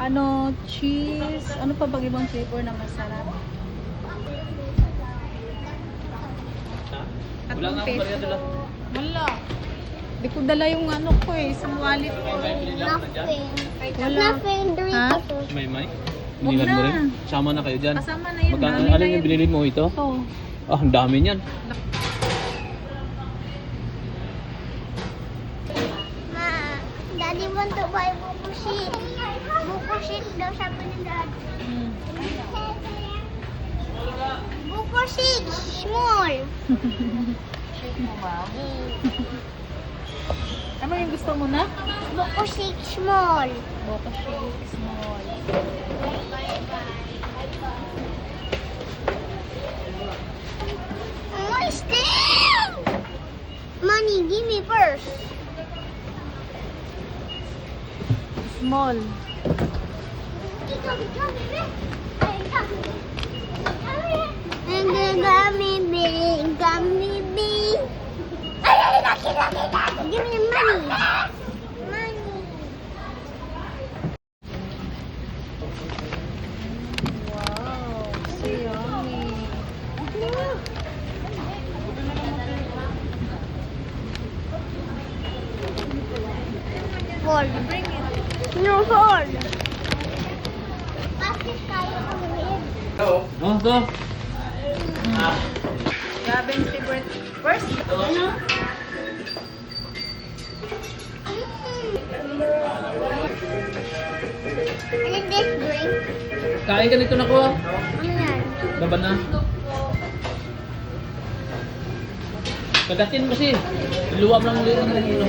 Ano, cheese. Ano pa bang ibang flavor na masarap? Wala nga akong barya dala. Wala. Di ko dala yung ano ko eh, isang wallet ko. Nothing. Wala. Nothing. Ha? Doritos. May. Huwag Binilan mo na. rin. Sama na kayo dyan. Kasama na yun. Magkano, dami na alin yung yun. binili mo ito? Ito. Ah, ang dami niyan. Ma, Daddy want to buy buko sheet. Buko sheet daw sabi ni Dad. Hmm. Buko sheet. Small. Ano yung gusto mo na? Buko sheet. Small. Boca shake, small. Oh, still. Money, give me first. Small. And the gummy bear. Give me the money. Money. Wow, so yummy. Hold. Bring it. No, hold. Bakit tayo ulit? Oh, ito. Gaben's favorite. First, ano? Ano this drink? Kain ka nito na ko. Ano yan? Laban na. Kagatin kasi. Luwam lang ulit ng ulo.